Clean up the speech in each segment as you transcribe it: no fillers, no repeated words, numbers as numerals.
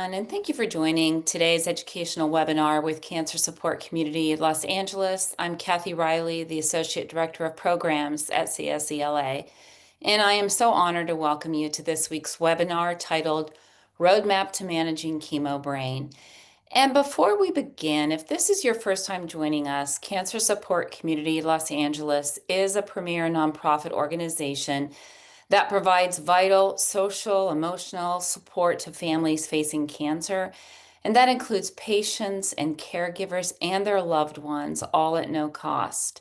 And thank you for joining today's educational webinar with Cancer Support Community Los Angeles. I'm Kathy Riley, the Associate Director of Programs at CSELA, and I am so honored to welcome you to this week's webinar titled Roadmap to Managing Chemobrain. And before we begin, if this is your first time joining us, Cancer Support Community Los Angeles is a premier nonprofit organization that provides vital social, emotional support to families facing cancer. And that includes patients and caregivers and their loved ones, all at no cost.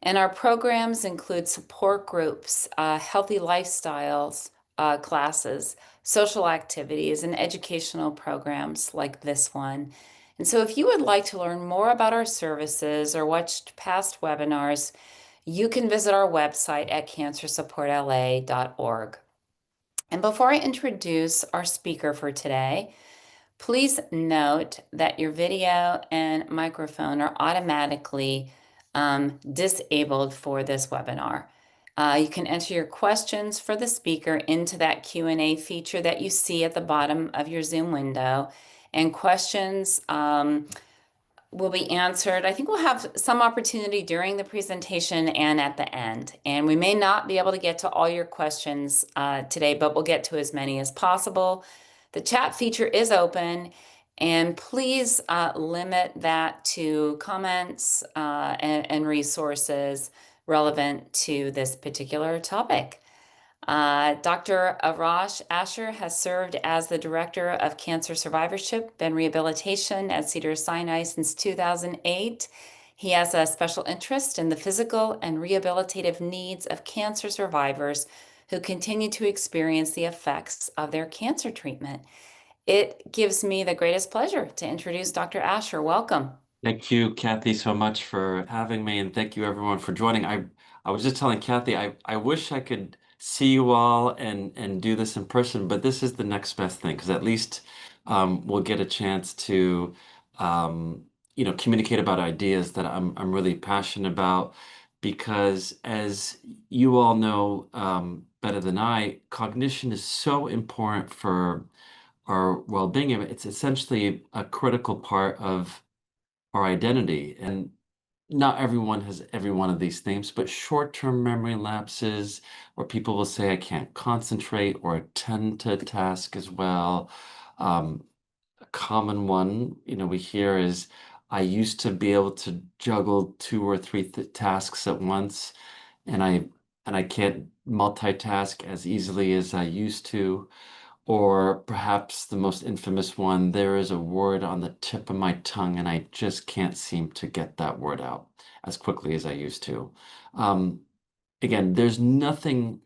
And our programs include support groups, healthy lifestyles classes, social activities, and educational programs like this one. And so if you would like to learn more about our services or watch past webinars, you can visit our website at cancersupportla.org. And before I introduce our speaker for today, please note that your video and microphone are automatically disabled for this webinar. You can enter your questions for the speaker into that Q&A feature that you see at the bottom of your Zoom window. And questions will be answered. I think we'll have some opportunity during the presentation and at the end. And we may not be able to get to all your questions today, but we'll get to as many as possible. The chat feature is open, and please limit that to comments and resources relevant to this particular topic. Dr. Arash Asher has served as the Director of Cancer Survivorship and Rehabilitation at Cedars-Sinai since 2008. He has a special interest in the physical and rehabilitative needs of cancer survivors who continue to experience the effects of their cancer treatment. It gives me the greatest pleasure to introduce Dr. Asher. Welcome. Thank you, Kathy, so much for having me, and thank you everyone for joining. I was just telling Kathy, I wish I could see you all and do this in person, but this is the next best thing because at least we'll get a chance to communicate about ideas that I'm really passionate about. Because as you all know better than I, cognition is so important for our well-being. It's essentially a critical part of our identity. And not everyone has every one of these things, but short-term memory lapses, or people will say, I can't concentrate or attend to a task as well. A common one, we hear is, I used to be able to juggle 2 or 3 tasks at once, and I can't multitask as easily as I used to. Or perhaps the most infamous one, there is a word on the tip of my tongue and I just can't seem to get that word out as quickly as I used to. Again, there's nothing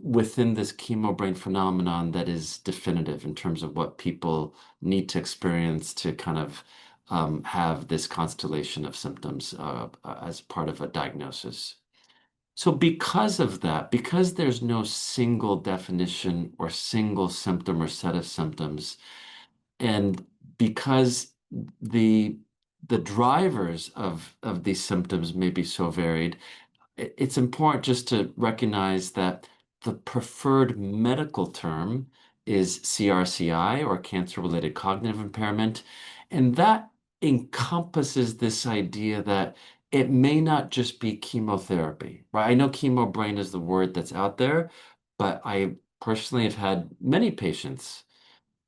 within this chemobrain phenomenon that is definitive in terms of what people need to experience to kind of have this constellation of symptoms as part of a diagnosis. So because of that, because there's no single definition or single symptom or set of symptoms, and because the drivers of these symptoms may be so varied, it's important just to recognize that the preferred medical term is CRCI, or cancer-related cognitive impairment, and that encompasses this idea that it may not just be chemotherapy, right? I know chemobrain is the word that's out there, but I personally have had many patients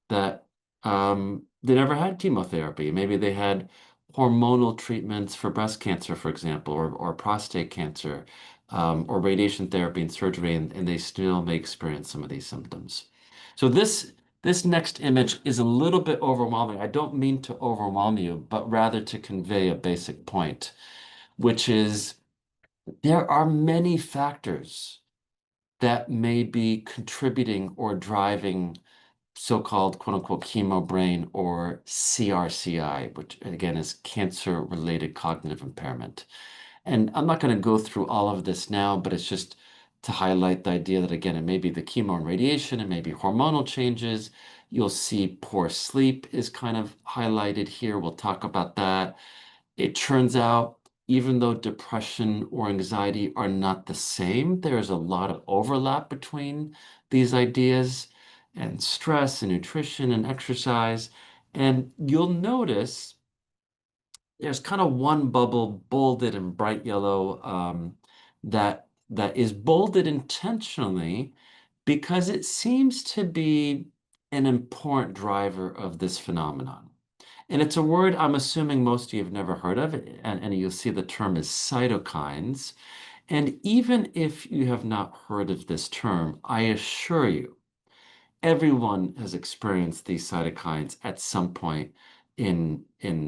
that they never had chemotherapy. Maybe they had hormonal treatments for breast cancer, for example, or prostate cancer, or radiation therapy and surgery, and they still may experience some of these symptoms. So this next image is a little bit overwhelming. I don't mean to overwhelm you, but rather to convey a basic point, which is there are many factors that may be contributing or driving so-called quote unquote chemobrain or CRCI, which again is cancer-related cognitive impairment. And I'm not going to go through all of this now, but it's just to highlight the idea that, again, it may be the chemo and radiation, it may be hormonal changes. You'll see poor sleep is kind of highlighted here. We'll talk about that. It turns out, even though depression or anxiety are not the same, there's a lot of overlap between these ideas and stress and nutrition and exercise. And you'll notice there's kind of one bubble bolded in bright yellow that is bolded intentionally because it seems to be an important driver of this phenomenon. And it's a word I'm assuming most of you have never heard of, and you'll see the term is cytokines. And even if you have not heard of this term, I assure you, everyone has experienced these cytokines at some point in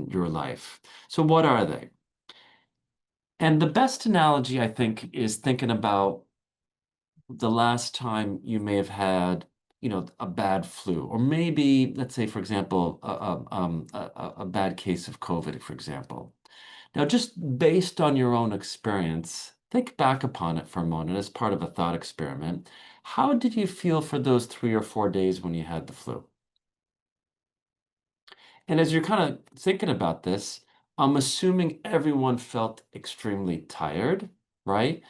your life. So what are they? And the best analogy, I think, is thinking about the last time you may have had, a bad flu, or maybe, let's say, for example, a bad case of COVID, for example. Now, just based on your own experience, think back upon it for a moment as part of a thought experiment. How did you feel for those 3 or 4 days when you had the flu? And as you're kind of thinking about this, I'm assuming everyone felt extremely tired, right?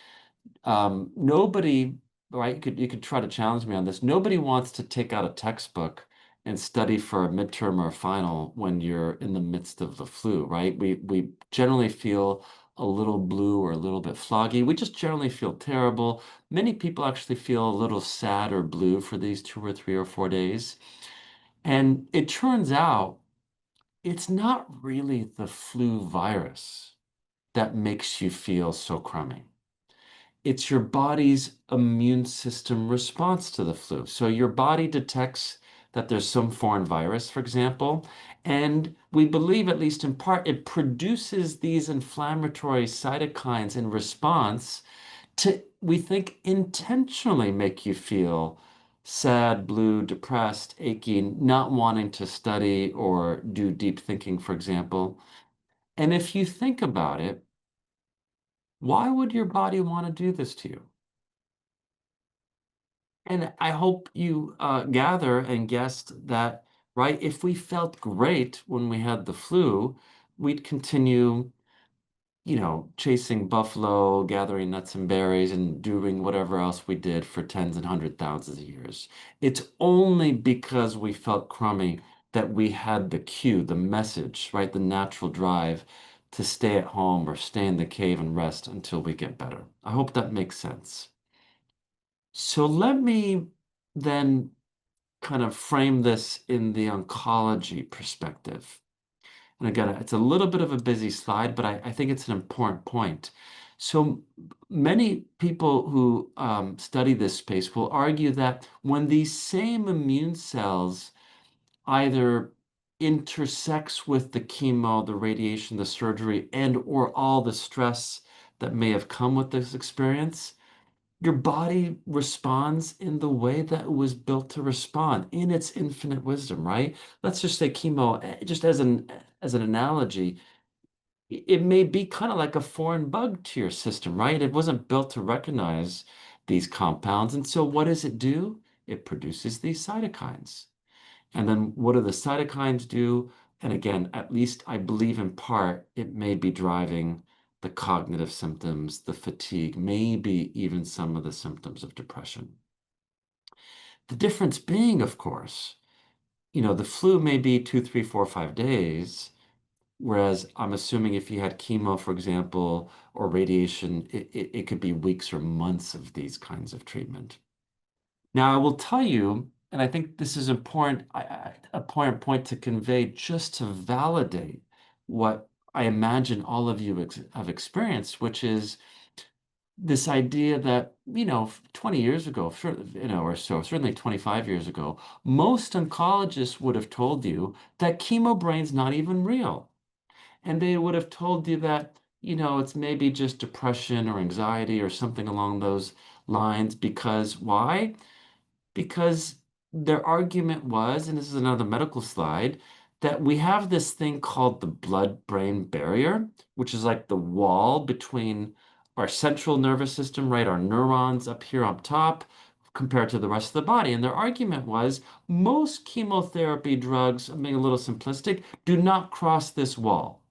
Nobody, right? You could try to challenge me on this. Nobody wants to take out a textbook and study for a midterm or a final when you're in the midst of the flu, right? We generally feel a little blue or a little bit foggy. We just generally feel terrible. Many people actually feel a little sad or blue for these 2 or 3 or 4 days. And it turns out it's not really the flu virus that makes you feel so crummy. It's your body's immune system response to the flu. So your body detects that there's some foreign virus, for example, and we believe, at least in part, it produces these inflammatory cytokines in response to, we think, intentionally make you feel sad, blue, depressed, aching, not wanting to study or do deep thinking, for example. And if you think about it, why would your body want to do this to you? And I hope you gather and guessed that, right? If we felt great when we had the flu, we'd continue, chasing buffalo, gathering nuts and berries, and doing whatever else we did for tens and hundred thousands of years. It's only because we felt crummy that we had the cue, the message, right? The natural drive to stay at home or stay in the cave and rest until we get better. I hope that makes sense. So let me then kind of frame this in the oncology perspective. And again, it's a little bit of a busy slide, but I think it's an important point. So many people who study this space will argue that when these same immune cells either intersects with the chemo, the radiation, the surgery, and or all the stress that may have come with this experience, your body responds in the way that it was built to respond in its infinite wisdom, right? Let's just say chemo, just as an analogy, it may be kind of like a foreign bug to your system, right? It wasn't built to recognize these compounds. And so what does it do? It produces these cytokines. And then what do the cytokines do? And again, at least I believe in part, it may be driving the cognitive symptoms, the fatigue, maybe even some of the symptoms of depression. The difference being, of course, the flu may be 2, 3, 4, 5 days, whereas I'm assuming if you had chemo, for example, or radiation, it could be weeks or months of these kinds of treatment. Now, I will tell you, and I think this is important, a point to convey just to validate what I imagine all of you have experienced, which is this idea that, 20 years ago, or so, certainly 25 years ago, most oncologists would have told you that chemobrain's not even real. And they would have told you that, it's maybe just depression or anxiety or something along those lines because why? Because their argument was, and this is another medical slide, that we have this thing called the blood-brain barrier, which is like the wall between our central nervous system, right, our neurons up here on top, compared to the rest of the body. And their argument was most chemotherapy drugs, I'm being a little simplistic, do not cross this wall.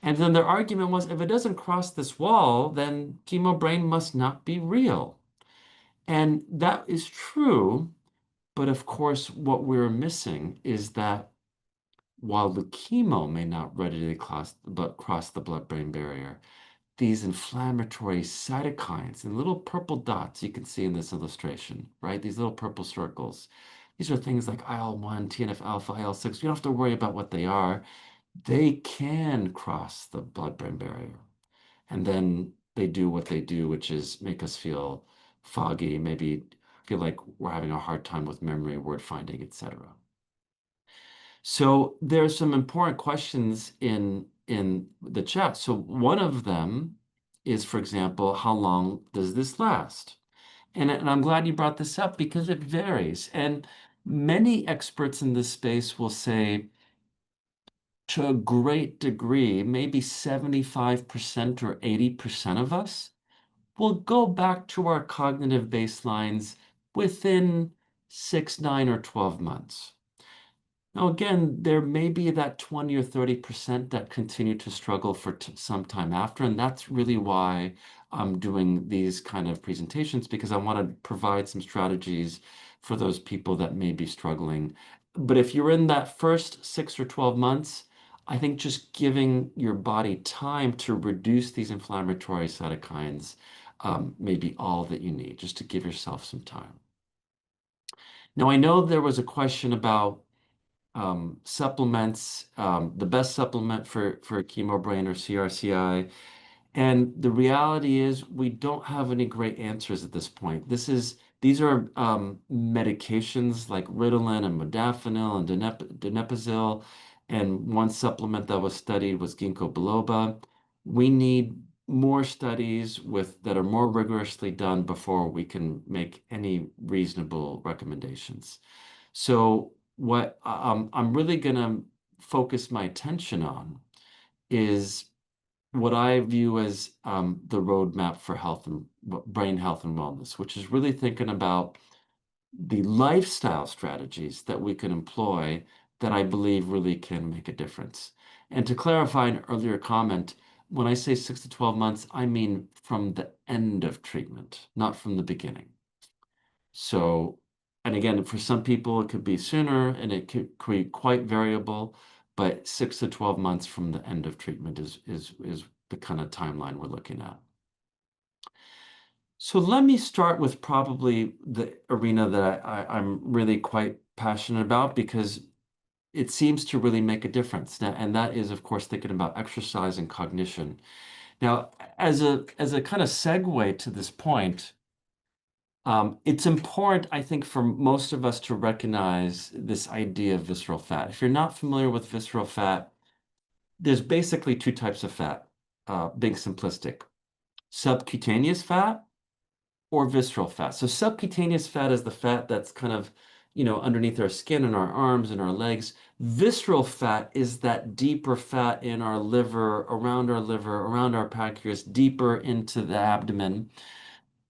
And then their argument was if it doesn't cross this wall, then Chemobrain must not be real. And that is true. But of course, what we're missing is that while the chemo may not readily cross the blood-brain barrier, these inflammatory cytokines and little purple dots you can see in this illustration, right? These little purple circles. These are things like IL-1, TNF-alpha, IL-6. You don't have to worry about what they are. They can cross the blood-brain barrier. And then they do what they do, which is make us feel foggy, maybe feel like we're having a hard time with memory, word finding, etc. So there's some important questions in the chat. So one of them is, for example, how long does this last? And I'm glad you brought this up because it varies. And many experts in this space will say, to a great degree, maybe 75% or 80% of us will go back to our cognitive baselines within 6, 9, or 12 months. Now, again, there may be that 20 or 30% that continue to struggle for some time after, and that's really why I'm doing these kind of presentations, because I want to provide some strategies for those people that may be struggling. But if you're in that first 6 or 12 months, I think just giving your body time to reduce these inflammatory cytokines may be all that you need, just to give yourself some time. Now, I know there was a question about supplements, the best supplement for Chemobrain or CRCI. And the reality is we don't have any great answers at this point. These are medications like Ritalin and modafinil and donepezil, and one supplement that was studied was ginkgo biloba. We need more studies that are more rigorously done before we can make any reasonable recommendations. So what I'm really going to focus my attention on is what I view as the roadmap for health and brain health and wellness, which is really thinking about the lifestyle strategies that we can employ that I believe really can make a difference. And to clarify an earlier comment, when I say 6 to 12 months, I mean from the end of treatment, not from the beginning. So, and again, for some people, it could be sooner and it could be quite variable, but 6 to 12 months from the end of treatment is the kind of timeline we're looking at. So let me start with probably the arena that I'm really quite passionate about because it seems to really make a difference. Now, and that is, of course, thinking about exercise and cognition. Now, as a kind of segue to this point, it's important, I think, for most of us to recognize this idea of visceral fat. If you're not familiar with visceral fat, there's basically two types of fat, being simplistic, subcutaneous fat or visceral fat. So subcutaneous fat is the fat that's kind of, underneath our skin and our arms and our legs. Visceral fat is that deeper fat in our liver, around our pancreas, deeper into the abdomen.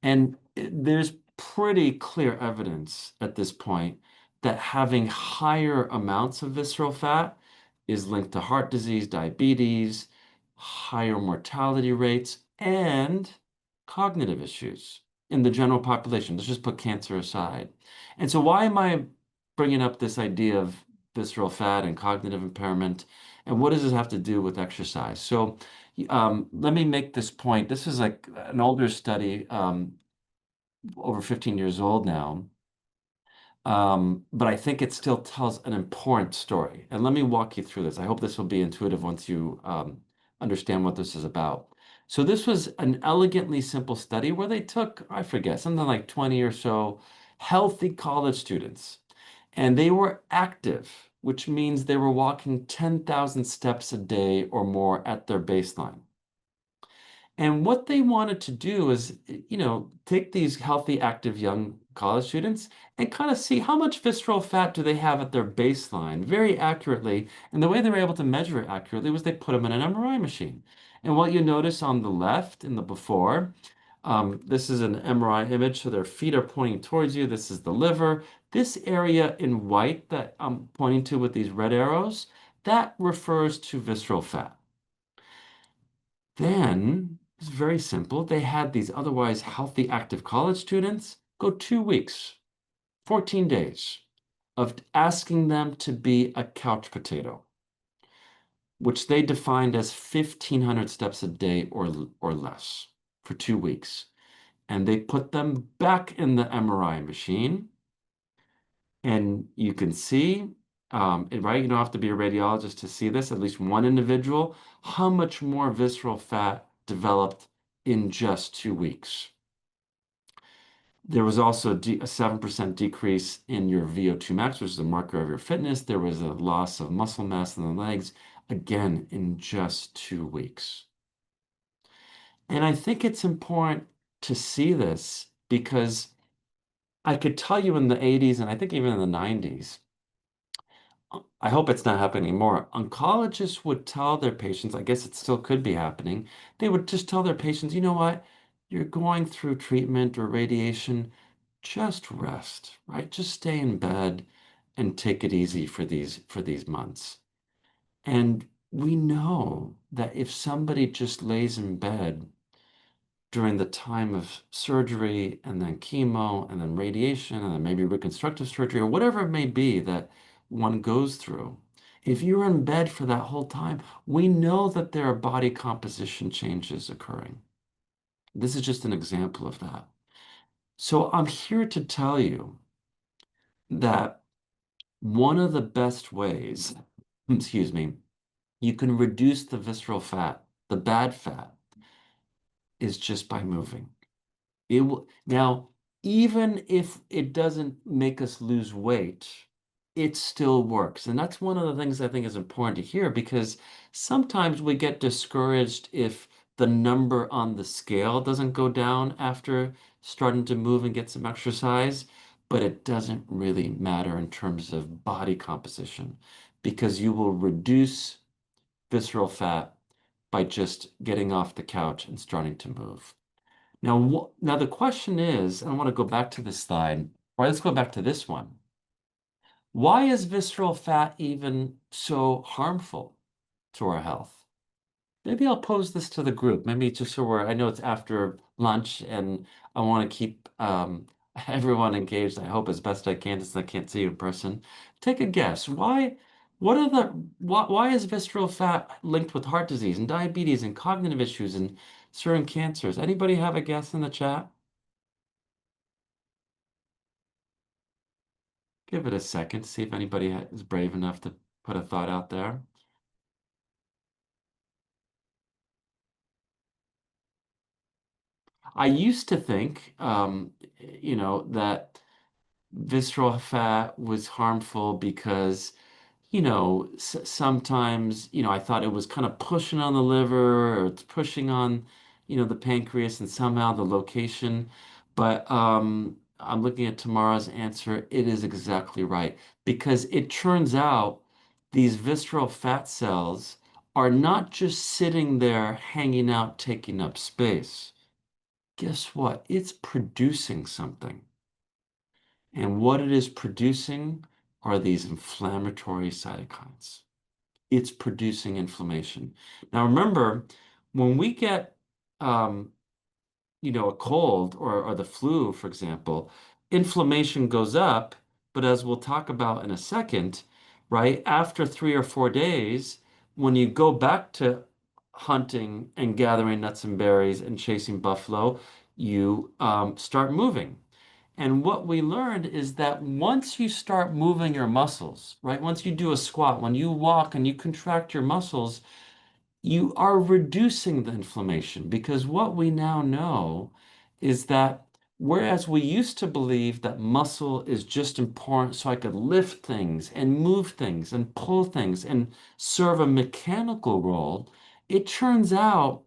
And there's pretty clear evidence at this point that having higher amounts of visceral fat is linked to heart disease, diabetes, higher mortality rates, and cognitive issues in the general population. Let's just put cancer aside. And so, why am I bringing up this idea of visceral fat and cognitive impairment? And what does this have to do with exercise? So, let me make this point. This is like an older study, over 15 years old now. But I think it still tells an important story. And let me walk you through this. I hope this will be intuitive once you understand what this is about. So this was an elegantly simple study where they took, I forget, something like 20 or so healthy college students, and they were active, which means they were walking 10,000 steps a day or more at their baseline. And what they wanted to do is, take these healthy, active young college students and kind of see how much visceral fat do they have at their baseline very accurately. And the way they were able to measure it accurately was they put them in an MRI machine. And what you notice on the left in the before, this is an MRI image, so their feet are pointing towards you. This is the liver. This area in white that I'm pointing to with these red arrows, that refers to visceral fat. Then it's very simple. They had these otherwise healthy, active college students go 2 weeks, 14 days of asking them to be a couch potato, which they defined as 1,500 steps a day or less for 2 weeks. And they put them back in the MRI machine. And you can see, right? You don't have to be a radiologist to see this, at least one individual, how much more visceral fat developed in just 2 weeks. There was also a 7% decrease in your VO2 max, which is a marker of your fitness. There was a loss of muscle mass in the legs, again, in just 2 weeks. And I think it's important to see this because I could tell you in the 80s and I think even in the 90s, I hope it's not happening anymore. Oncologists would tell their patients, I guess it still could be happening, they would just tell their patients, you know what, you're going through treatment or radiation, just rest, right? Just stay in bed and take it easy for these months. And we know that if somebody just lays in bed during the time of surgery and then chemo and then radiation and then maybe reconstructive surgery or whatever it may be that one goes through. If you're in bed for that whole time, we know that there are body composition changes occurring. This is just an example of that. So I'm here to tell you that one of the best ways, excuse me, you can reduce the visceral fat, the bad fat, is just by moving. It will now, even if it doesn't make us lose weight, it still works. And that's one of the things I think is important to hear because sometimes we get discouraged if the number on the scale doesn't go down after starting to move and get some exercise, but it doesn't really matter in terms of body composition because you will reduce visceral fat by just getting off the couch and starting to move. Now the question is, and I want to go back to this slide, or let's go back to this one. Why is visceral fat even so harmful to our health? Maybe I'll pose this to the group. Maybe just so I know it's after lunch and I want to keep everyone engaged. I hope as best I can since I can't see you in person. Take a guess. Why is visceral fat linked with heart disease and diabetes and cognitive issues and certain cancers? Anybody have a guess in the chat? Give it a second, see if anybody is brave enough to put a thought out there. I used to think, that visceral fat was harmful because, sometimes, I thought it was kind of pushing on the liver or it's pushing on, the pancreas and somehow the location. But I'm looking at Tamara's answer. It is exactly right because it turns out these visceral fat cells are not just sitting there hanging out, taking up space. Guess what? It's producing something. And what it is producing are these inflammatory cytokines. It's producing inflammation. Now, remember, when we get, a cold or the flu, for example, inflammation goes up. But as we'll talk about in a second, right, after 3 or 4 days, when you go back to hunting and gathering nuts and berries and chasing buffalo, you start moving. And what we learned is that once you start moving your muscles, right? Once you do a squat, when you walk and you contract your muscles, you are reducing the inflammation because what we now know is that whereas we used to believe that muscle is just important so I could lift things and move things and pull things and serve a mechanical role, it turns out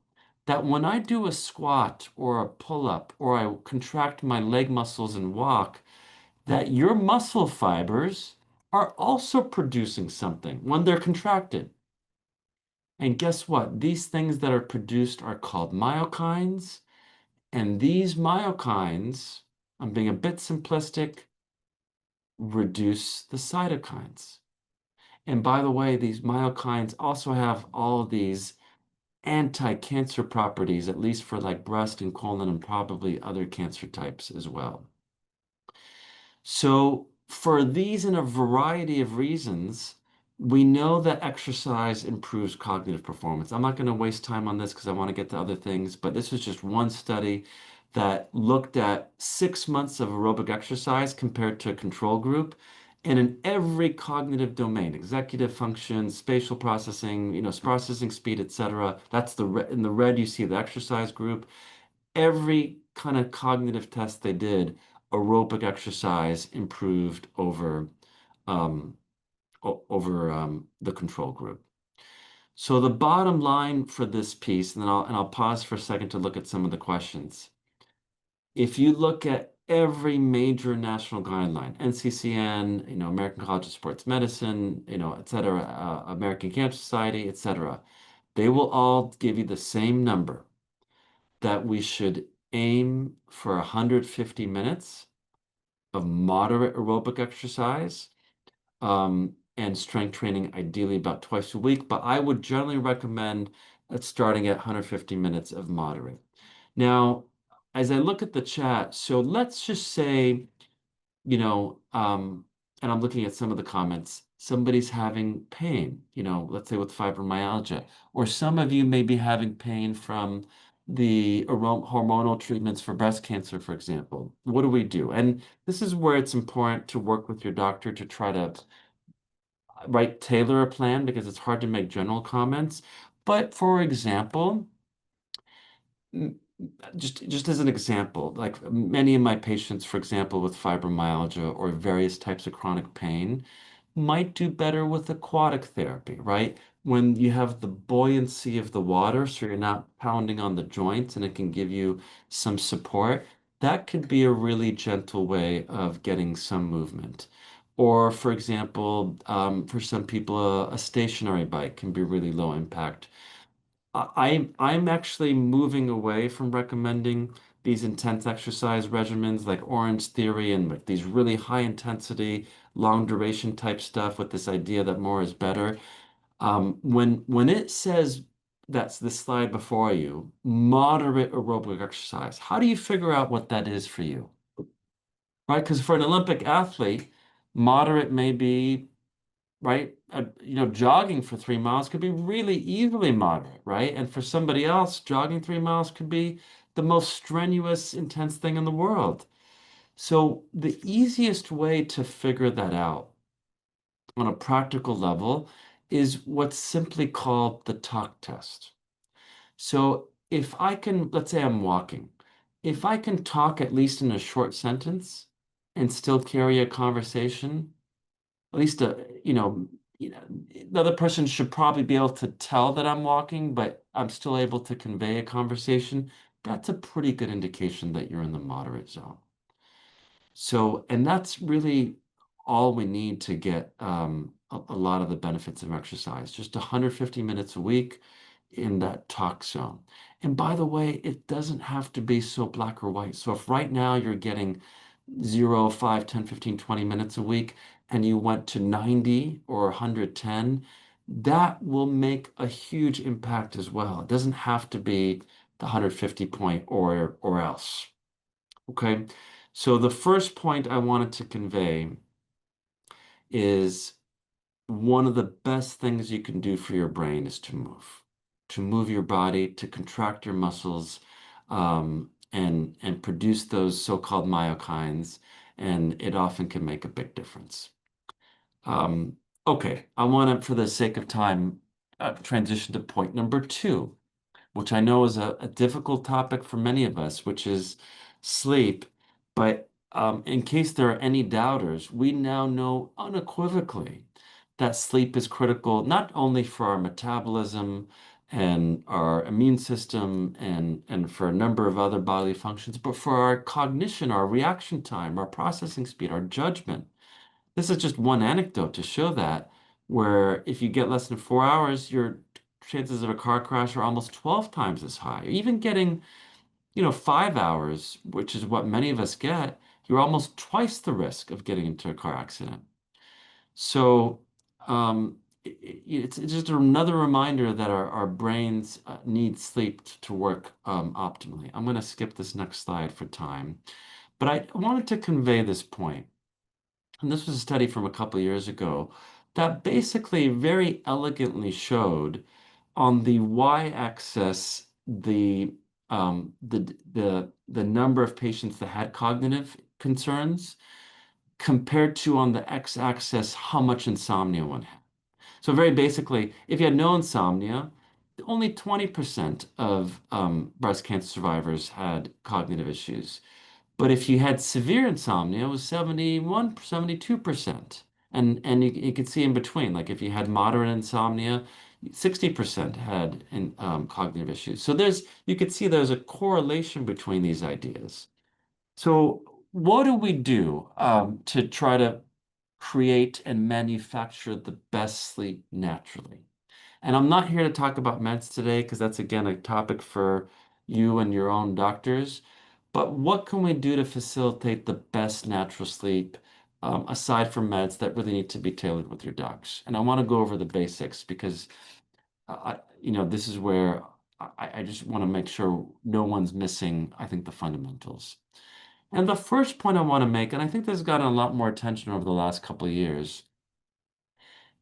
that when I do a squat or a pull-up or I contract my leg muscles and walk, that your muscle fibers are also producing something when they're contracted. And guess what? These things that are produced are called myokines. And these myokines, I'm being a bit simplistic, reduce the cytokines. And by the way, these myokines also have all of these anti-cancer properties, at least for like breast and colon and probably other cancer types as well. So, for these and a variety of reasons, we know that exercise improves cognitive performance. I'm not going to waste time on this because I want to get to other things, but this was just one study that looked at 6 months of aerobic exercise compared to a control group. And in every cognitive domain, executive function, spatial processing, processing speed, etc. That's in the red you see the exercise group. Every kind of cognitive test they did, aerobic exercise improved um, the control group. So the bottom line for this piece, and then I'll pause for a second to look at some of the questions. If you look at every major national guideline, NCCN, American College of Sports Medicine, et cetera, American Cancer Society, et cetera, they will all give you the same number that we should aim for 150 minutes of moderate aerobic exercise and strength training, ideally about twice a week. But I would generally recommend starting at 150 minutes of moderate. Now, as I look at the chat, so let's just say and I'm looking at some of the comments. Somebody's having pain, let's say with fibromyalgia, or some of you may be having pain from the hormonal treatments for breast cancer, for example. What do we do? And this is where it's important to work with your doctor to try to tailor a plan because it's hard to make general comments. But for example, just as an example, like many of my patients, for example, with fibromyalgia or various types of chronic pain, might do better with aquatic therapy, right? When you have the buoyancy of the water, so you're not pounding on the joints and it can give you some support, that could be a really gentle way of getting some movement. Or, for example, for some people, a stationary bike can be really low impact. I'm actually moving away from recommending these intense exercise regimens like Orange Theory and like these really high intensity, long duration type stuff with this idea that more is better. When it says that's the slide before you, moderate aerobic exercise, how do you figure out what that is for you? Right? Because for an Olympic athlete, moderate may be right? Jogging for 3 miles could be really easily moderate, right? And for somebody else, jogging 3 miles could be the most strenuous, intense thing in the world. So the easiest way to figure that out on a practical level is what's simply called the talk test. So if I can, let's say I'm walking, if I can talk at least in a short sentence and still carry a conversation, at least the other person should probably be able to tell that I'm walking, but I'm still able to convey a conversation. That's a pretty good indication that you're in the moderate zone. So, and that's really all we need to get a lot of the benefits of exercise, just 150 minutes a week in that talk zone. And by the way, it doesn't have to be so black or white. So if right now you're getting 0, 5, 10, 15, 20 minutes a week, and you went to 90 or 110, that will make a huge impact as well. It doesn't have to be the 150 point or else. Okay. So the first point I wanted to convey is one of the best things you can do for your brain is to move your body, to contract your muscles, and produce those so-called myokines, and it often can make a big difference. Um, okay, I want to, for the sake of time, transition to point number two, which I know is a difficult topic for many of us, which is sleep. But in case there are any doubters, we now know unequivocally that sleep is critical not only for our metabolism, and our immune system and for a number of other bodily functions, but for our cognition, our reaction time, our processing speed, our judgment. This is just one anecdote to show that, where if you get less than 4 hours, your chances of a car crash are almost 12 times as high. Even getting, 5 hours, which is what many of us get, you're almost twice the risk of getting into a car accident. So it's just another reminder that our brains need sleep to work optimally. I'm going to skip this next slide for time, but I wanted to convey this point. And this was a study from a couple of years ago that basically very elegantly showed on the y-axis the number of patients that had cognitive concerns compared to on the x-axis how much insomnia one had. So very basically, if you had no insomnia, only 20% of breast cancer survivors had cognitive issues. But if you had severe insomnia, it was 71, 72%. And you could see in between, like if you had moderate insomnia, 60% had cognitive issues. So you could see there's a correlation between these ideas. So what do we do to try to create and manufacture the best sleep naturally? And I'm not here to talk about meds today because that's again a topic for you and your own doctors. But what can we do to facilitate the best natural sleep aside from meds that really need to be tailored with your docs? And I want to go over the basics because this is where I just want to make sure no one's missing, I think, the fundamentals. And the first point I want to make, and I think this has gotten a lot more attention over the last couple of years,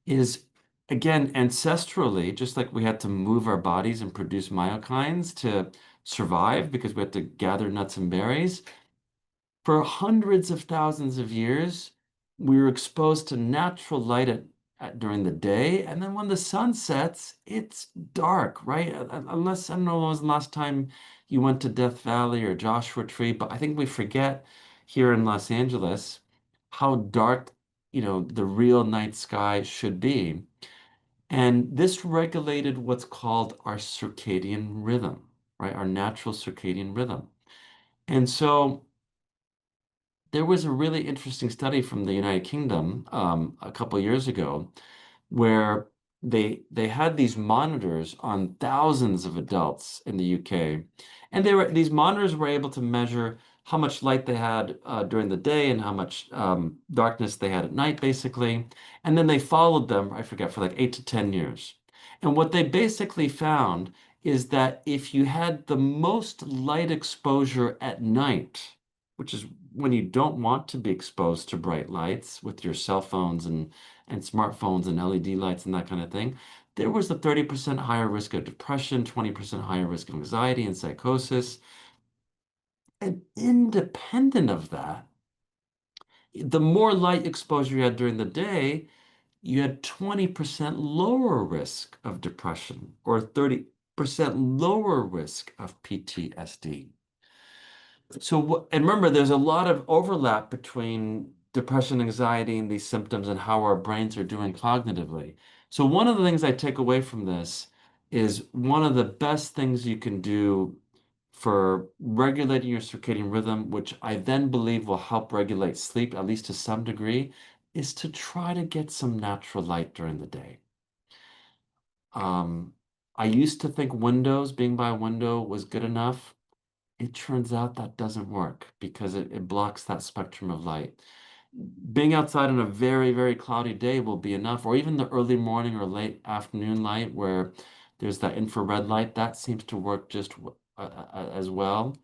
is again, ancestrally, just like we had to move our bodies and produce myokines to survive because we had to gather nuts and berries, for hundreds of thousands of years, we were exposed to natural light during the day, and then when the sun sets, it's dark, right? Unless, I don't know when was the last time you went to Death Valley or Joshua Tree, but I think we forget here in Los Angeles how dark, the real night sky should be. And this regulated what's called our circadian rhythm, right? Our natural circadian rhythm. And so there was a really interesting study from the United Kingdom a couple of years ago where they had these monitors on thousands of adults in the UK, and these monitors were able to measure how much light they had during the day and how much darkness they had at night, basically. And then they followed them, I forget, for like 8 to 10 years. And what they basically found is that if you had the most light exposure at night, which is when you don't want to be exposed to bright lights with your cell phones and smartphones and LED lights and that kind of thing, there was a 30% higher risk of depression, 20% higher risk of anxiety and psychosis. And independent of that, the more light exposure you had during the day, you had 20% lower risk of depression or 30% lower risk of PTSD. So, and remember, there's a lot of overlap between depression, anxiety, and these symptoms and how our brains are doing cognitively. So, one of the things I take away from this is one of the best things you can do for regulating your circadian rhythm, which I then believe will help regulate sleep, at least to some degree, is to try to get some natural light during the day. Um, I used to think windows, being by a window, was good enough. It turns out that doesn't work because it blocks that spectrum of light. Being outside on a very, very cloudy day will be enough, or even the early morning or late afternoon light where there's that infrared light, that seems to work just as well.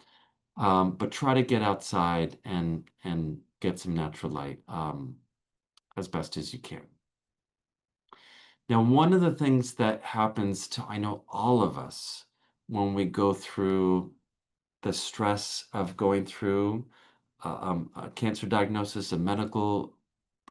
But try to get outside and get some natural light as best as you can. Now, one of the things that happens to, I know, all of us when we go through the stress of going through a cancer diagnosis, a medical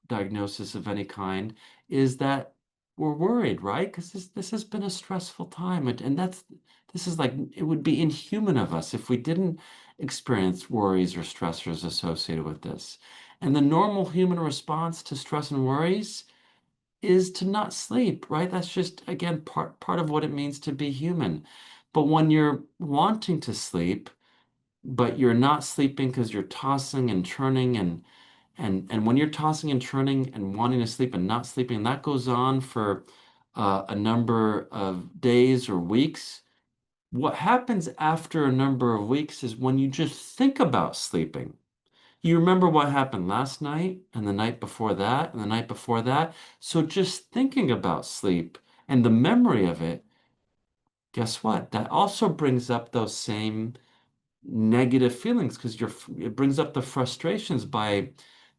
diagnosis of any kind, is that we're worried, right? Because this has been a stressful time, and this is like it would be inhuman of us if we didn't experience worries or stressors associated with this. And the normal human response to stress and worries is to not sleep, right? That's just, again, part of what it means to be human. But when you're wanting to sleep, but you're not sleeping because you're tossing and churning and when you're tossing and churning and wanting to sleep and not sleeping, that goes on for a number of days or weeks. What happens after a number of weeks is when you just think about sleeping. You remember what happened last night and the night before that and the night before that. So just thinking about sleep and the memory of it, guess what? That also brings up those same negative feelings because it brings up the frustrations by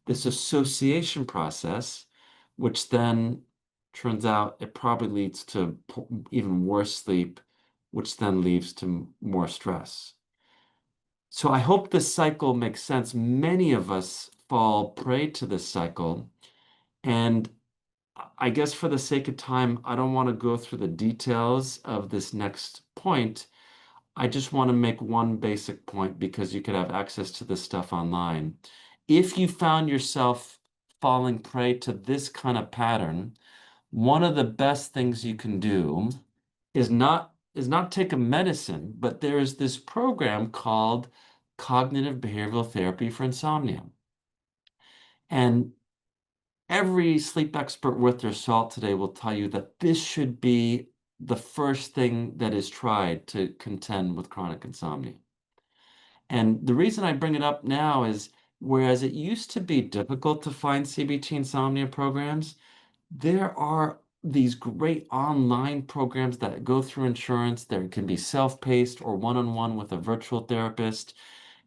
this association process, which then turns out it probably leads to even worse sleep, which then leads to more stress. So I hope this cycle makes sense. Many of us fall prey to this cycle. And I guess for the sake of time, I don't want to go through the details of this next point. I just want to make one basic point because you could have access to this stuff online. If you found yourself falling prey to this kind of pattern, one of the best things you can do is not take a medicine, but there is this program called cognitive behavioral therapy for insomnia. And every sleep expert worth their salt today will tell you that this should be the first thing that is tried to contend with chronic insomnia. And the reason I bring it up now is whereas it used to be difficult to find CBT insomnia programs, there are these great online programs that go through insurance. There can be self-paced or one-on-one with a virtual therapist.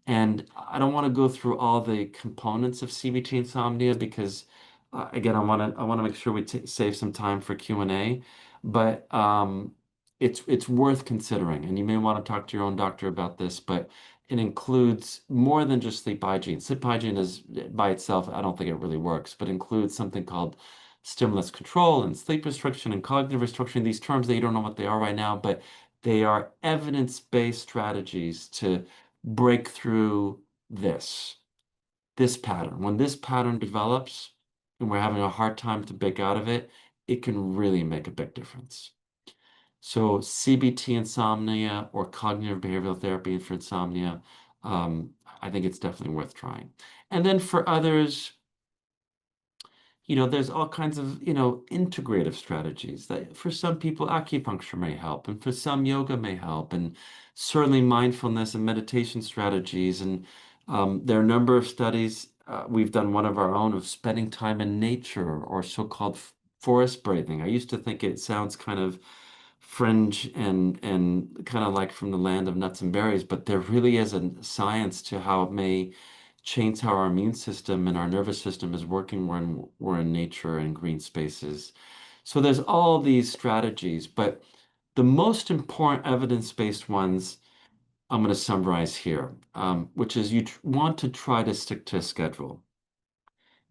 And I don't want to go through all the components of CBT insomnia because, again, I want to make sure we save some time for Q&A. But it's worth considering, and you may want to talk to your own doctor about this. But it includes more than just sleep hygiene. Sleep hygiene is by itself, I don't think it really works, but includes something called stimulus control and sleep restriction and cognitive restriction. These terms that you don't know what they are right now, but they are evidence-based strategies to break through this pattern. When this pattern develops and we're having a hard time to break out of it, it can really make a big difference. So CBT insomnia or cognitive behavioral therapy for insomnia, I think it's definitely worth trying. And then for others, there's all kinds of, integrative strategies that for some people acupuncture may help, and for some yoga may help, and certainly mindfulness and meditation strategies. And there are a number of studies. We've done one of our own of spending time in nature or so-called forest breathing. I used to think it sounds kind of fringe and kind of like from the land of nuts and berries, but there really is a science to how it may change how our immune system and our nervous system is working when we're in nature and green spaces. So there's all these strategies, but the most important evidence-based ones I'm going to summarize here, which is you want to try to stick to a schedule.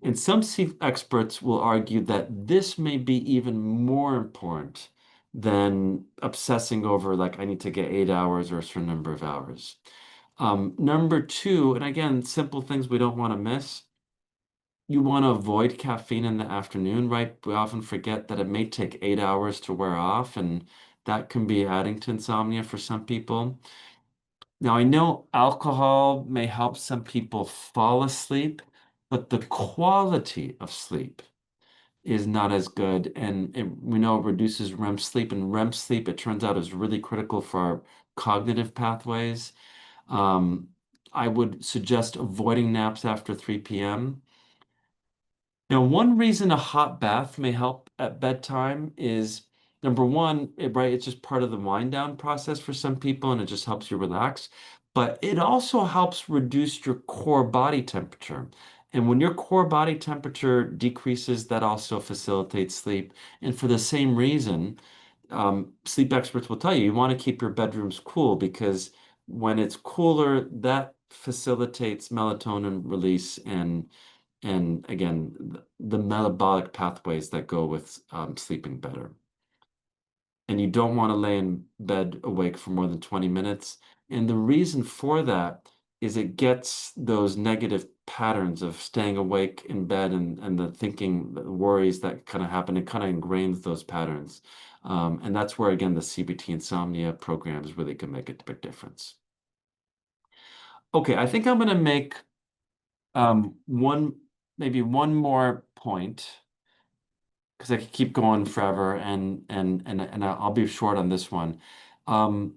And some experts will argue that this may be even more important than obsessing over, like, I need to get 8 hours or a certain number of hours. Number two, and again, simple things we don't want to miss. You want to avoid caffeine in the afternoon, right? We often forget that it may take 8 hours to wear off, and that can be adding to insomnia for some people. Now, I know alcohol may help some people fall asleep, but the quality of sleep is not as good. And we know it reduces REM sleep, and REM sleep, it turns out, is really critical for our cognitive pathways. Um, I would suggest avoiding naps after 3 p.m. Now, one reason a hot bath may help at bedtime is number one, right, it's just part of the wind down process for some people and it just helps you relax. But it also helps reduce your core body temperature. And when your core body temperature decreases, that also facilitates sleep. And for the same reason, sleep experts will tell you you want to keep your bedrooms cool because when it's cooler, that facilitates melatonin release and again, the metabolic pathways that go with sleeping better. And you don't want to lay in bed awake for more than 20 minutes. And the reason for that is it gets those negative patterns of staying awake in bed and the thinking, the worries that kind of happen. It kind of ingrains those patterns. And that's where, again, the CBT insomnia programs really can make a big difference. Okay, I think I'm going to make maybe one more point because I could keep going forever, and I'll be short on this one. Um,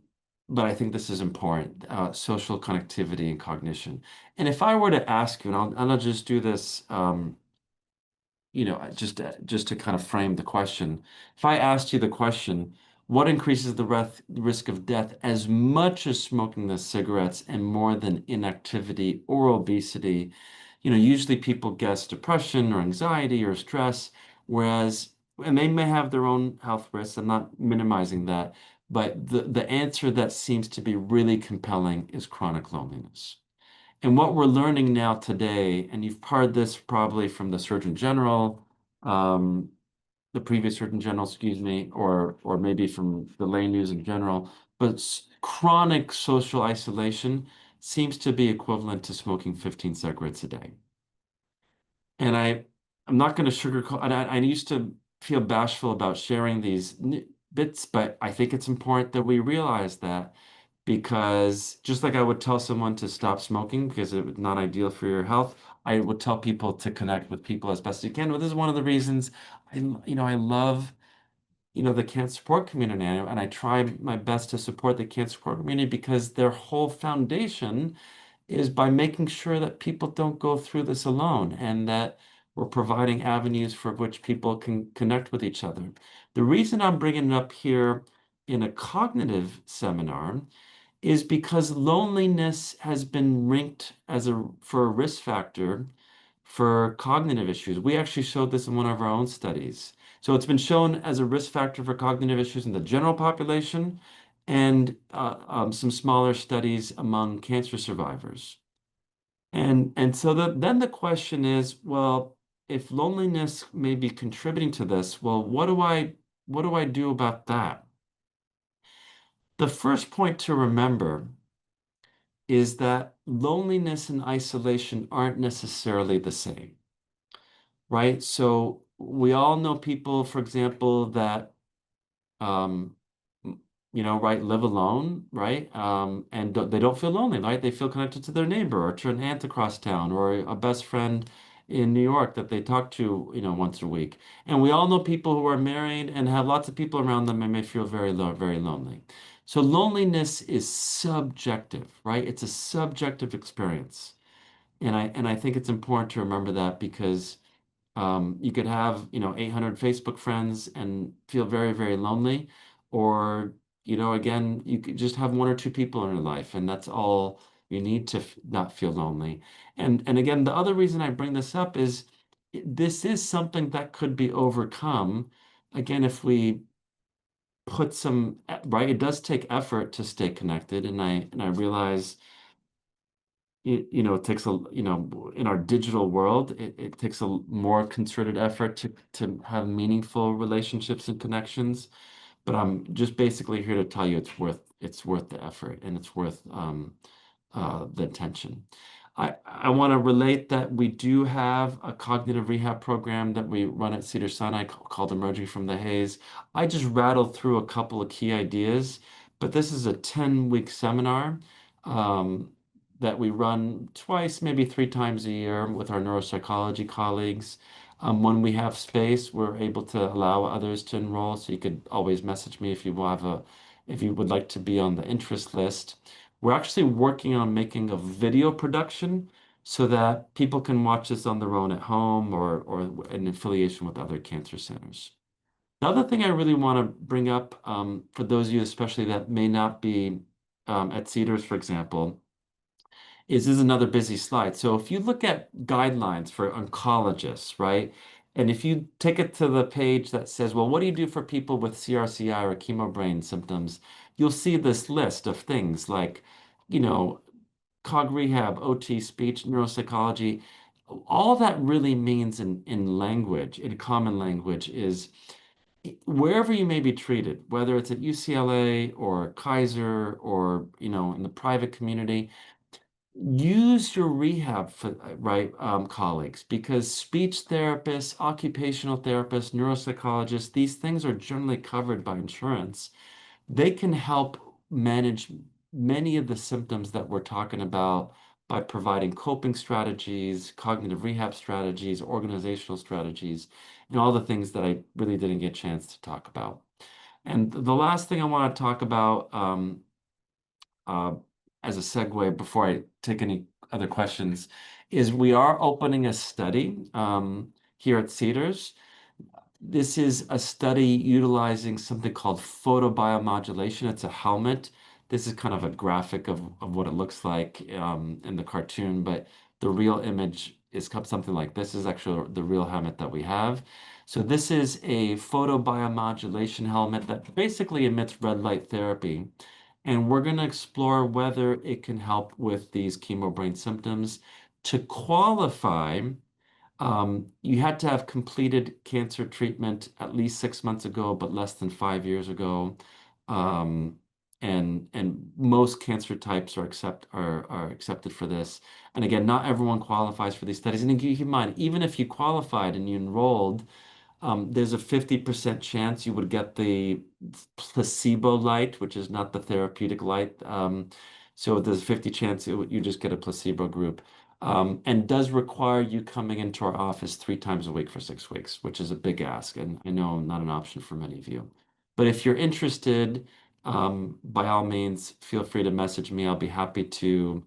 but I think this is important, social connectivity and cognition. And if I were to ask you, and I'll just do this, just to kind of frame the question. If I asked you the question, what increases the risk of death as much as smoking the cigarettes and more than inactivity or obesity? Usually people guess depression or anxiety or stress, whereas, and they may have their own health risks. I'm not minimizing that, but the answer that seems to be really compelling is chronic loneliness. And what we're learning now today, and you've heard this probably from the Surgeon General, um, the previous Surgeon General, excuse me, or maybe from the lay news in general, but chronic social isolation seems to be equivalent to smoking 15 cigarettes a day. And I'm not going to sugarcoat, and I used to feel bashful about sharing these bits, but I think it's important that we realize that because just like I would tell someone to stop smoking because it's not ideal for your health, I would tell people to connect with people as best you can. Well, this is one of the reasons I love, the cancer support community, and I try my best to support the cancer support community because their whole foundation is by making sure that people don't go through this alone and that we're providing avenues for which people can connect with each other. The reason I'm bringing it up here in a cognitive seminar is because loneliness has been ranked for a risk factor for cognitive issues. We actually showed this in one of our own studies. So it's been shown as a risk factor for cognitive issues in the general population and some smaller studies among cancer survivors. And so then the question is, well, if loneliness may be contributing to this, well, what do I do about that? The first point to remember is that loneliness and isolation aren't necessarily the same, right? So we all know people, for example, that um, right, live alone, right? And they don't feel lonely, right? They feel connected to their neighbor or to an aunt across town or a best friend in New York that they talk to, once a week. And we all know people who are married and have lots of people around them and may feel very lonely. So loneliness is subjective, right? It's a subjective experience. And I think it's important to remember that because you could have, 800 Facebook friends and feel very lonely, or, again, you could just have one or two people in your life, and that's all you need to not feel lonely. And again, the other reason I bring this up is this is something that could be overcome. Again, if we put right, it does take effort to stay connected, and I realize it takes in our digital world, it takes a more concerted effort to have meaningful relationships and connections. But I'm just basically here to tell you it's worth the effort and it's worth the attention. I want to relate that we do have a cognitive rehab program that we run at Cedars-Sinai called Emerging from the Haze. I just rattled through a couple of key ideas, but this is a 10-week seminar um, that we run twice, maybe three times a year with our neuropsychology colleagues. When we have space, we're able to allow others to enroll, so you could always message me if you would like to be on the interest list. We're actually working on making a video production so that people can watch this on their own at home or in affiliation with other cancer centers. The other thing I really want to bring up for those of you especially that may not be at Cedars, for example, is another busy slide. So if you look at guidelines for oncologists, right? And if you take it to the page that says, well, what do you do for people with CRCI or Chemobrain symptoms? You'll see this list of things like, you know, cog rehab, OT, speech, neuropsychology. All that really means in language, in common language, is wherever you may be treated, whether it's at UCLA or Kaiser or, in the private community, use your rehab for, right, colleagues, because speech therapists, occupational therapists, neuropsychologists, these things are generally covered by insurance. They can help manage many of the symptoms that we're talking about by providing coping strategies, cognitive rehab strategies, organizational strategies, and all the things that I really didn't get a chance to talk about. And the last thing I want to talk about, uh, as a segue before I take any other questions, is we are opening a study here at Cedars. This is a study utilizing something called photobiomodulation. It's a helmet. This is kind of a graphic of what it looks like in the cartoon, but the real image is something like this. Is actually the real helmet that we have. So this is a photobiomodulation helmet that basically emits red light therapy. And we're going to explore whether it can help with these chemobrain symptoms. To qualify, you had to have completed cancer treatment at least 6 months ago, but less than 5 years ago. Um, and most cancer types are accepted for this. And again, not everyone qualifies for these studies. And keep in mind, even if you qualified and you enrolled, there's a 50% chance you would get the placebo light, which is not the therapeutic light. So there's a 50 chance you just get a placebo group. And does require you coming into our office 3 times a week for 6 weeks, which is a big ask, and I know not an option for many of you. But if you're interested, by all means, feel free to message me. I'll be happy to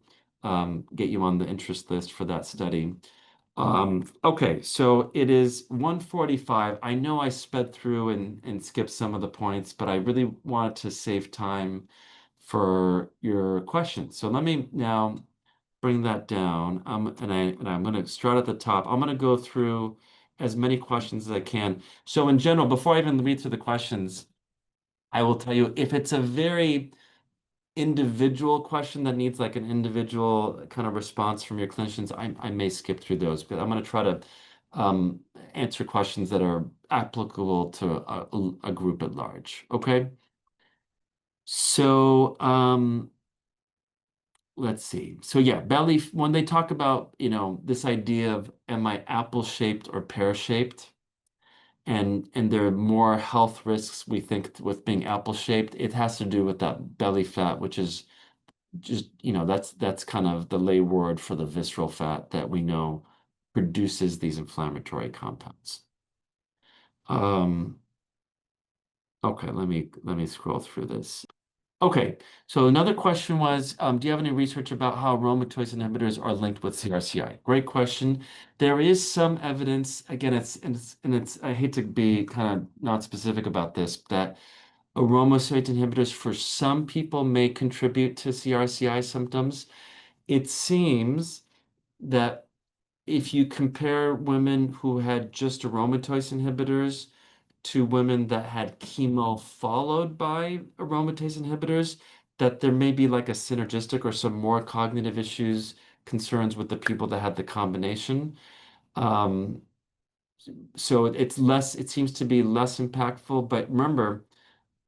get you on the interest list for that study. Okay, so it is 1:45. I know I sped through and skipped some of the points, but I really wanted to save time for your questions. So let me now bring that down. And I'm going to start at the top. I'm going to go through as many questions as I can. So in general, before I even read through the questions, I will tell you if it's a very individual question that needs like an individual kind of response from your clinicians, I may skip through those, but I'm going to try to um, answer questions that are applicable to a group at large. Okay. So let's see. So yeah, belly, when they talk about, this idea of am I apple-shaped or pear-shaped? And there are more health risks we think with being apple-shaped. It has to do with that belly fat, which is just, that's kind of the lay word for the visceral fat that we know produces these inflammatory compounds. Um, okay, let me scroll through this. Okay, so another question was, do you have any research about how aromatase inhibitors are linked with CRCI? Great question. There is some evidence, again, I hate to be kind of not specific about this, that aromatase inhibitors for some people may contribute to CRCI symptoms. It seems that if you compare women who had just aromatase inhibitors to women that had chemo followed by aromatase inhibitors, that there may be like a synergistic or some more cognitive issues, concerns with the people that had the combination. Um, so it seems to be less impactful. But remember,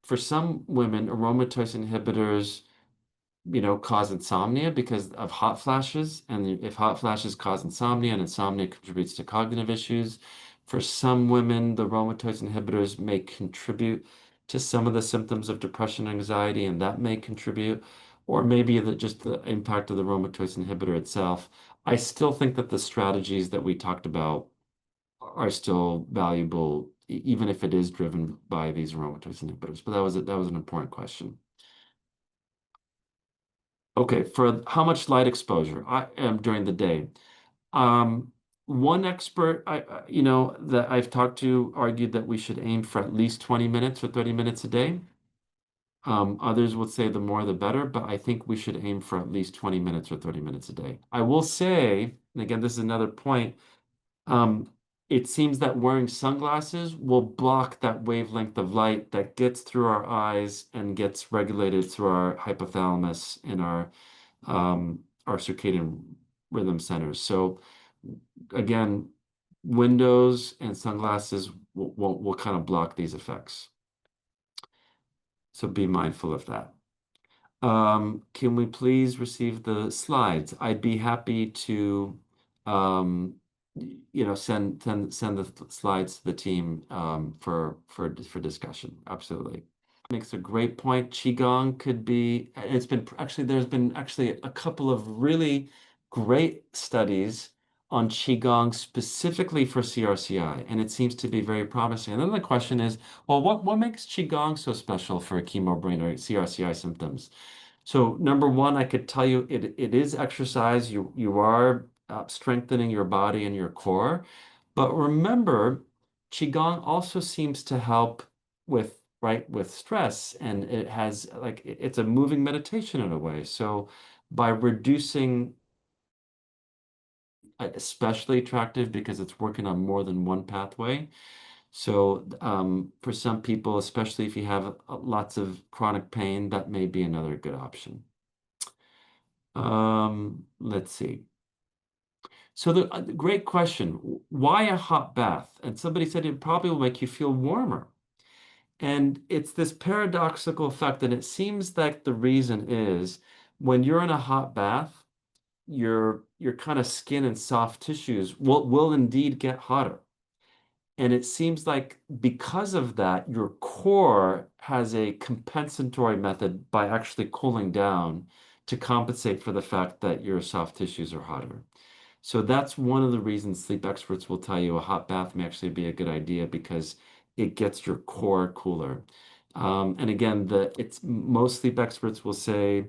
for some women, aromatase inhibitors cause insomnia because of hot flashes. And if hot flashes cause insomnia and insomnia contributes to cognitive issues, for some women, the aromatase inhibitors may contribute to some of the symptoms of depression and anxiety, and that may contribute, or maybe just the impact of the aromatase inhibitor itself. I still think that the strategies that we talked about are still valuable, even if it is driven by these aromatase inhibitors. But that was an important question. Okay, for how much light exposure I am during the day. Um, One expert that I've talked to argued that we should aim for at least 20 minutes or 30 minutes a day. Others would say the more the better, but I think we should aim for at least 20 minutes or 30 minutes a day. I will say, and again, this is another point, um, it seems that wearing sunglasses will block that wavelength of light that gets through our eyes and gets regulated through our hypothalamus and our circadian rhythm centers. So again, windows and sunglasses will kind of block these effects. So be mindful of that. Can we please receive the slides? I'd be happy to, um, send the slides to the team for discussion. Absolutely. Makes a great point. Qigong could be, it's been actually, there's been actually a couple of really great studies on Qigong specifically for CRCI, and it seems to be very promising. And then the question is, well, what makes Qigong so special for chemobrain or CRCI symptoms? So number one, I could tell you it is exercise. You are strengthening your body and your core. But remember, Qigong also seems to help with stress, and it has like it's a moving meditation in a way. So by reducing, especially attractive because it's working on more than one pathway. So for some people, especially if you have lots of chronic pain, that may be another good option. Let's see. So the great question, why a hot bath? And somebody said it probably will make you feel warmer. And it's this paradoxical effect, and it seems like the reason is when you're in a hot bath, your kind of skin and soft tissues will indeed get hotter. And it seems like because of that, your core has a compensatory method by actually cooling down to compensate for the fact that your soft tissues are hotter. So that's one of the reasons sleep experts will tell you a hot bath may actually be a good idea because it gets your core cooler. And again, it's most sleep experts will say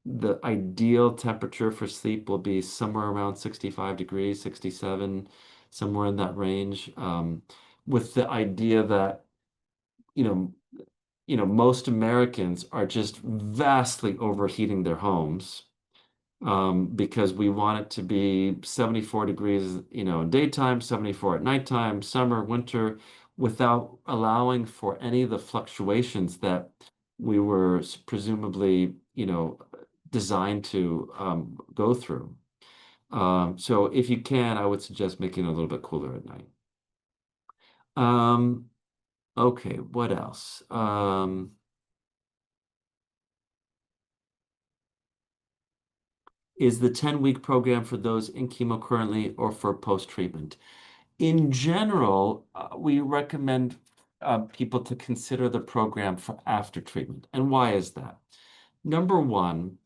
the ideal temperature for sleep will be somewhere around 65 degrees, 67, somewhere in that range, with the idea that, you know, most Americans are just vastly overheating their homes because we want it to be 74 degrees, in daytime, 74 at nighttime, summer, winter, without allowing for any of the fluctuations that we were presumably, designed to go through. So if you can, I would suggest making it a little bit cooler at night. Um, okay, what else? Is the 10-week program for those in chemo currently or for post-treatment? In general, we recommend people to consider the program for after treatment. And why is that? Number one,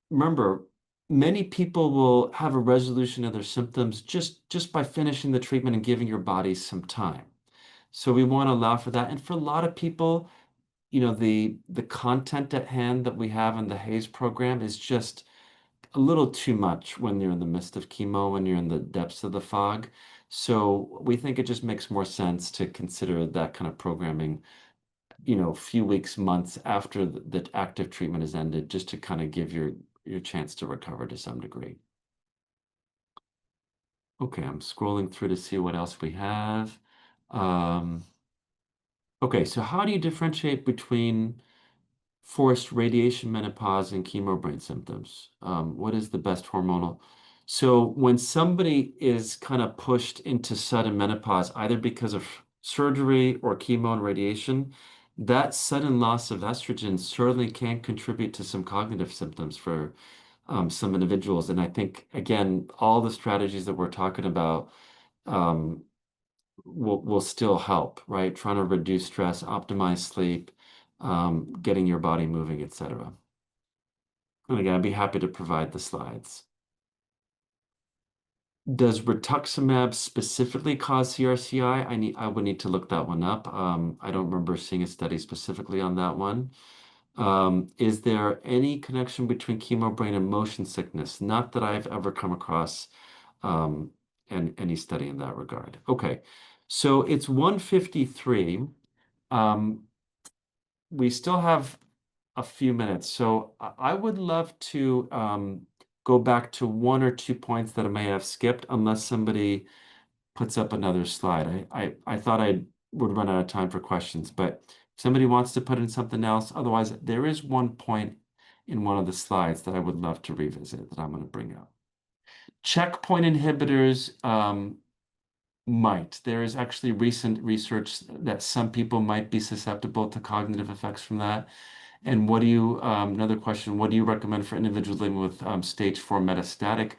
remember, many people will have a resolution of their symptoms just by finishing the treatment and giving your body some time. So we want to allow for that. And for a lot of people, the content at hand that we have in the Haze program is just a little too much when you're in the midst of chemo, when you're in the depths of the fog. So we think it just makes more sense to consider that kind of programming, a few weeks, months after the active treatment has ended, just to kind of give your chance to recover to some degree. Okay, I'm scrolling through to see what else we have. Um, okay, so how do you differentiate between forced radiation menopause and chemobrain symptoms? What is the best hormonal? So when somebody is kind of pushed into sudden menopause, either because of surgery or chemo and radiation, that sudden loss of estrogen certainly can contribute to some cognitive symptoms for some individuals. And I think, again, all the strategies that we're talking about um, will still help, right? Trying to reduce stress, optimize sleep, getting your body moving, etc. And again, I'd be happy to provide the slides. Does rituximab specifically cause CRCI? I would need to look that one up. I don't remember seeing a study specifically on that one. Is there any connection between chemobrain and motion sickness? Not that I've ever come across um, any study in that regard. Okay, so it's 1:53. Um, we still have a few minutes, so I would love to go back to one or two points that I may have skipped, unless somebody puts up another slide. I thought I would run out of time for questions, but if somebody wants to put in something else, otherwise, there is one point in one of the slides that I would love to revisit that I'm going to bring up. Checkpoint inhibitors might. There is actually recent research that some people might be susceptible to cognitive effects from that. And what do you, another question, what do you recommend for individuals living with stage 4 metastatic?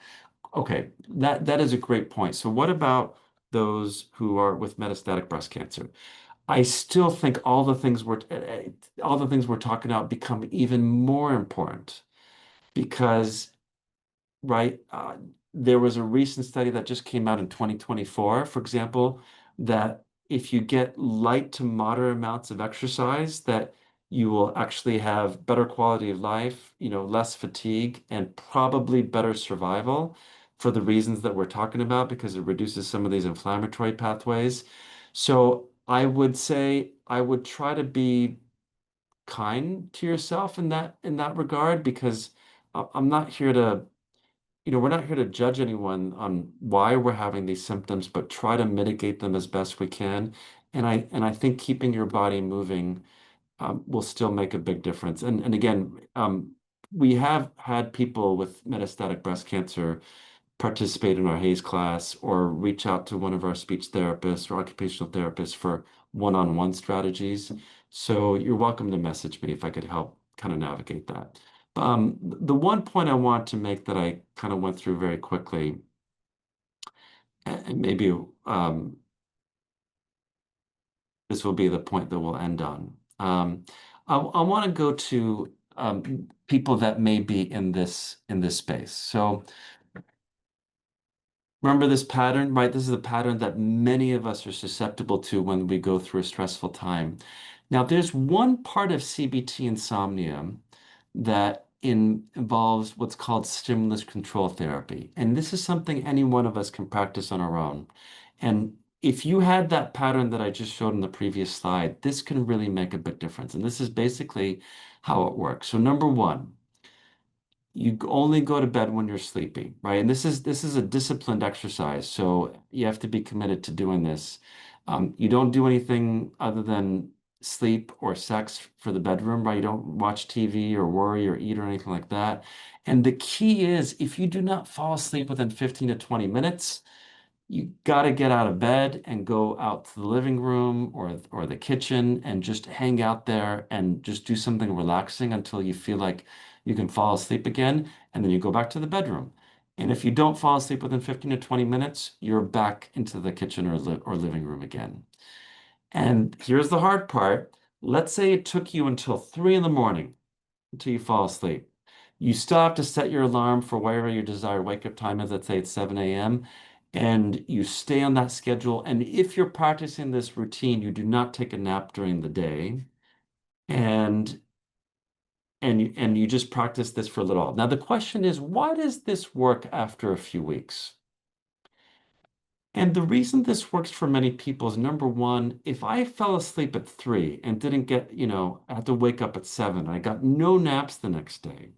Okay, that is a great point. So what about those who are with metastatic breast cancer? I still think all the things we're talking about become even more important because, right, there was a recent study that just came out in 2024, for example, that if you get light to moderate amounts of exercise, that you will actually have better quality of life, less fatigue, and probably better survival for the reasons that we're talking about because it reduces some of these inflammatory pathways. So I would say I would try to be kind to yourself in that regard because I'm not here to we're not here to judge anyone on why we're having these symptoms, but try to mitigate them as best we can. And I think keeping your body moving will still make a big difference. And again, we have had people with metastatic breast cancer participate in our Haze class or reach out to one of our speech therapists or occupational therapists for one-on-one strategies. So you're welcome to message me if I could help kind of navigate that. The one point I want to make that I kind of went through very quickly, and maybe this will be the point that we'll end on. I want to go to people that may be in this space. So remember this pattern, right? This is a pattern that many of us are susceptible to when we go through a stressful time. Now, there's one part of CBT insomnia that involves what's called stimulus control therapy. And this is something any one of us can practice on our own. And if you had that pattern that I just showed in the previous slide, this can really make a big difference. And this is basically how it works. So number one, you only go to bed when you're sleepy, right? And this is a disciplined exercise, so you have to be committed to doing this. You don't do anything other than sleep or sex for the bedroom, right? You don't watch TV or worry or eat or anything like that. And the key is if you do not fall asleep within 15 to 20 minutes, you got to get out of bed and go out to the living room or the kitchen and just hang out there and just do something relaxing until you feel like you can fall asleep again, and then you go back to the bedroom. And if you don't fall asleep within 15 to 20 minutes, you're back into the kitchen or living room again. And here's the hard part. Let's say it took you until 3 in the morning until you fall asleep. You still have to set your alarm for whatever your desired wake up time is. Let's say it's 7 a.m. And you stay on that schedule. And if you're practicing this routine, you do not take a nap during the day. And and you just practice this for a little while. Now the question is, why does this work after a few weeks? And the reason this works for many people is number one, if I fell asleep at 3 and didn't get, I had to wake up at 7, I got no naps the next day.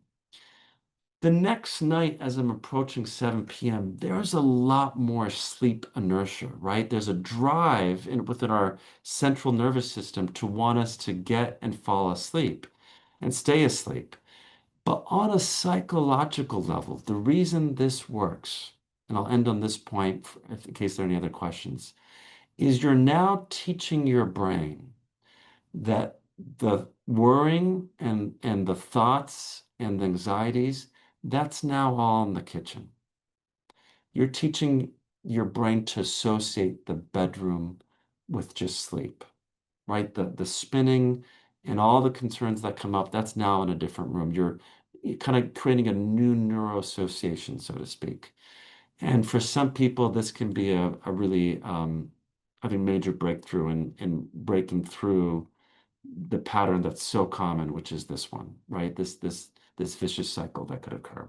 The next night, as I'm approaching 7 p.m., there's a lot more sleep inertia, right? There's a drive within our central nervous system to want us to get and fall asleep and stay asleep. But on a psychological level, the reason this works, and I'll end on this point in case there are any other questions, is you're now teaching your brain that the worrying and the thoughts and the anxieties, that's now all in the kitchen. You're teaching your brain to associate the bedroom with just sleep, right? The spinning and all the concerns that come up, that's now in a different room. You're kind of creating a new neuroassociation, so to speak. And for some people, this can be a really, I think, major breakthrough in breaking through the pattern that's so common, which is this one, right? This vicious cycle that could occur.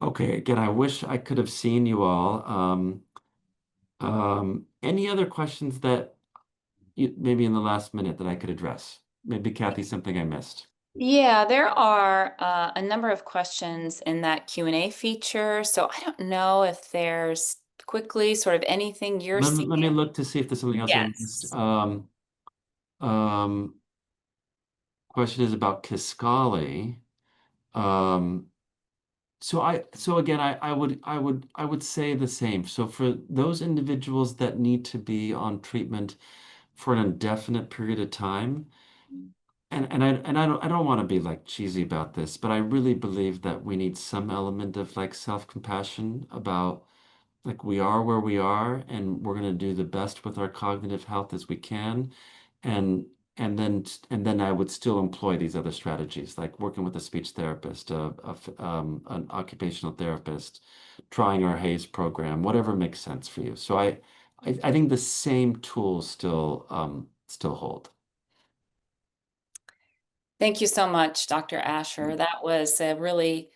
Okay, again, I wish I could have seen you all. Any other questions that maybe in the last minute that I could address? Maybe Kathy, something I missed. Yeah, there are a number of questions in that Q&A feature. So I don't know if there's quickly sort of anything you're Let me seeing. look to see if there's something else I missed. Yes. Um, question is about Kisqali. Um, so again, I would say the same. So for those individuals that need to be on treatment for an indefinite period of time, And I don't want to be like cheesy about this, but I really believe that we need some element of like self-compassion about like we are where we are and we're going to do the best with our cognitive health as we can. And and then I would still employ these other strategies, like working with a speech therapist, an occupational therapist, trying our Haze program, whatever makes sense for you. So I think the same tools still hold. Thank you so much, Dr. Asher. That was a really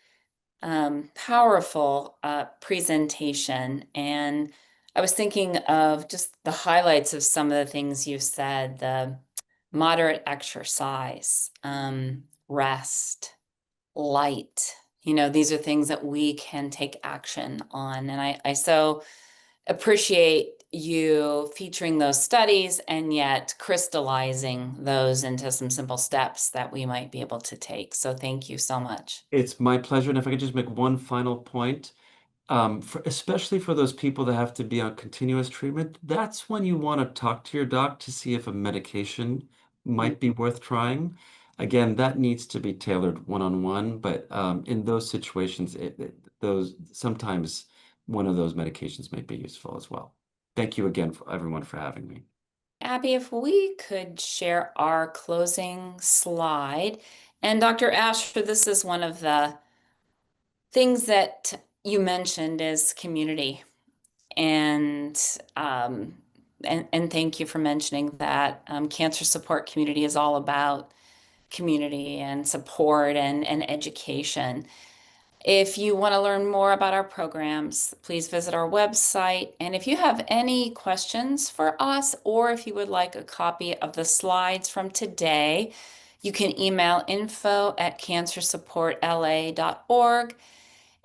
powerful presentation. And I was thinking of just the highlights of some of the things you said, the moderate exercise, rest, light. These are things that we can take action on. And I so appreciate you featuring those studies and yet crystallizing those into some simple steps that we might be able to take. So thank you so much. It's my pleasure. And if I could just make one final point, especially for those people that have to be on continuous treatment, that's when you want to talk to your doc to see if a medication Mm. might be worth trying. Again, that needs to be tailored one-on-one, but in those situations, those sometimes one of those medications may be useful as well. Thank you again for everyone for having me. Abby, if we could share our closing slide. And Dr. Asher, this is one of the things that you mentioned is community. And um, and thank you for mentioning that. Cancer support community is all about community and support and education. If you want to learn more about our programs, please visit our website. And if you have any questions for us, or if you would like a copy of the slides from today, you can email info@cancersupportla.org.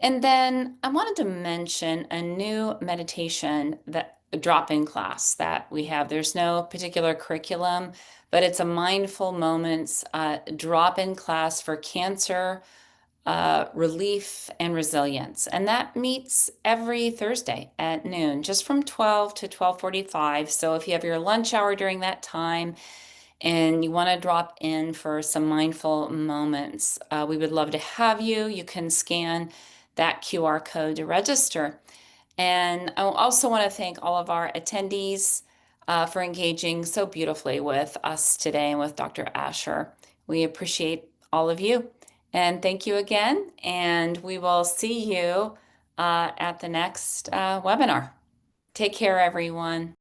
And then I wanted to mention a new meditation that a drop-in class that we have. There's no particular curriculum, but it's a mindful moments drop-in class for cancer relief and resilience. And that meets every Thursday at noon, just from 12 to 12:45. So if you have your lunch hour during that time and you want to drop in for some mindful moments, we would love to have you. You can scan that QR code to register. And I also want to thank all of our attendees for engaging so beautifully with us today and with Dr. Asher. We appreciate all of you. And thank you again. And we will see you at the next webinar. Take care, everyone.